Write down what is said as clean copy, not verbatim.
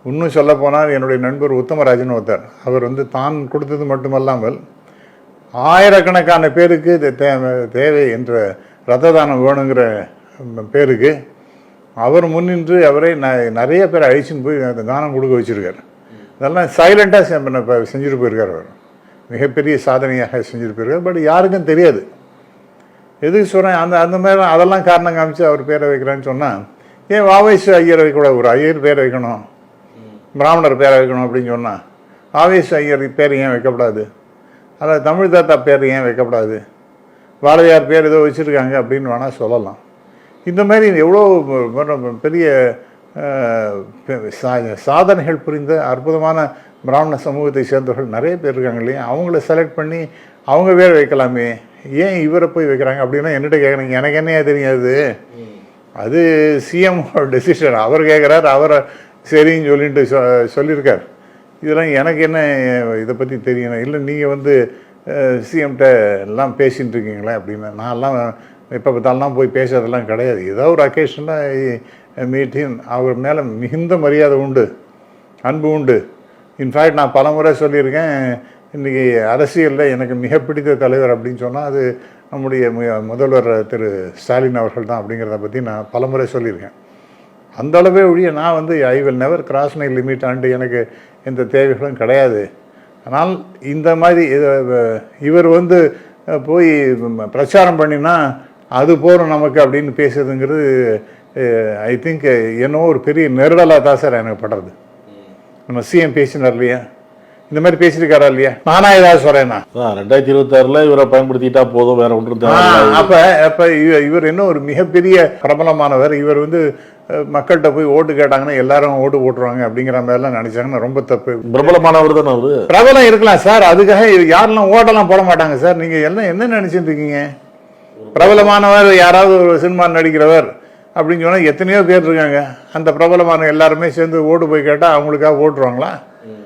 இன்னும் சொல்லப்போனால் என்னுடைய நண்பர் உத்தமராஜன் ஒருத்தர், அவர் வந்து தான் கொடுத்தது மட்டுமல்லாமல் ஆயிரக்கணக்கான பேருக்கு இது தேவை என்ற ரத்த தானம் வேணுங்கிற பேருக்கு அவர் முன்னின்று அவரை நிறைய பேர் அழிச்சுன்னு போய் அந்த தானம் கொடுக்க வச்சுருக்கார். அதெல்லாம் சைலண்ட்டாக செஞ்சுட்டு போயிருக்கார். அவர் மிகப்பெரிய சாதனையாக செஞ்சுட்டு போயிருக்கார். பட் யாருக்கும் தெரியாது. எதுக்கு சொல்கிறேன், அந்த மாதிரி அதெல்லாம் காரணம் காமிச்சு அவர் பேரை வைக்கிறான்னு சொன்னால், ஏன் வாவேசு ஐயர் வைக்கக்கூடாது? ஒரு ஐயர் பேரை வைக்கணும், பிராமணர் பேரை வைக்கணும் அப்படின்னு சொன்னால் வாவேசு ஐயர் பேர் ஏன் வைக்கப்படாது? அதாவது தமிழ் தாத்தா பேர் ஏன் வைக்கப்படாது? பாரதியார் பேர் ஏதோ வச்சுருக்காங்க அப்படின்னு வேணால் சொல்லலாம். இந்த மாதிரி எவ்வளோ பெரிய சாதனைகள் புரிந்த அற்புதமான பிராமண சமூகத்தை சேர்ந்தவர்கள் நிறைய பேர் இருக்காங்க இல்லையா? அவங்கள செலக்ட் பண்ணி அவங்க பேர் வைக்கலாமே, ஏன் இவரை போய் வைக்கிறாங்க அப்படின்னா என்கிட்ட கேட்குறீங்க. எனக்கு என்னையா தெரியாது, அது சிஎம் டெசிஷன். அவர் கேட்குறாரு, அவரை சரின்னு சொல்லிட்டு சொல்லியிருக்கார். இதெல்லாம் எனக்கு என்ன இதை பற்றி தெரியணும்? இல்லை நீங்கள் வந்து சிஎம்கிட்ட எல்லாம் பேசின்னு இருக்கீங்களே அப்படின்னு. நான்லாம் எப்போ பார்த்தாலாம் போய் பேசுறதெல்லாம் கிடையாது. ஏதோ ஒரு அக்கேஷனில் மீட்டிங், அவர் மேலே மிகுந்த மரியாதை உண்டு, அன்பு உண்டு. இன்ஃபேக்ட் நான் பல முறை சொல்லியிருக்கேன், இன்றைக்கி அரசியலில் எனக்கு மிக பிடித்த தலைவர் அப்படின்னு சொன்னால் அது நம்முடைய முதல்வர் திரு ஸ்டாலின் அவர்கள் தான் அப்படிங்கிறத பற்றி நான் பல முறை சொல்லியிருக்கேன். அந்த அளவே ஒழிய நான் வந்து I will never cross my limit ஆண்டு எனக்கு எந்த தேவைகளும் கிடையாது. ஆனால் இந்த மாதிரி இவர் வந்து போய் பிரச்சாரம் பண்ணினா அது போகிறோம் நமக்கு அப்படின்னு பேசுறதுங்கிறது ஐ திங்க் என்னவோ ஒரு பெரிய நெருடலாக தான் சார் எனக்கு படுறது. நம்ம சிஎம் பேசினார் இல்லையா, இந்த மாதிரி பேசியிருக்காரா இல்லையா? நானா ஏதாவது சொல்றேன்னா 2026 இவரை பயன்படுத்திட்டா போதும், வேற ஒன்று. அப்ப இவர் என்ன ஒரு மிகப்பெரிய பிரபலமானவர். இவர் வந்து மக்கள்கிட்ட போய் ஓட்டு கேட்டாங்கன்னா எல்லாரும் ஓட்டு போட்டுருவாங்க அப்படிங்கிற மாதிரிலாம் நினைச்சாங்கன்னா ரொம்ப தப்பு. பிரபலமானவர் தானே அவரு. பிரபலம் இருக்கலாம் சார், அதுக்காக யாரெல்லாம் ஓட்டெல்லாம் போட மாட்டாங்க சார். நீங்க எல்லாம் என்ன நினைச்சிட்டு இருக்கீங்க? பிரபலமானவர் யாராவது ஒரு சினிமா நடிக்கிறவர் அப்படின்னு சொன்னா எத்தனையோ பேர் இருக்காங்க. அந்த பிரபலமான எல்லாருமே சேர்ந்து ஓட்டு போய் கேட்டால் அவங்களுக்காக ஓட்டுருவாங்களா?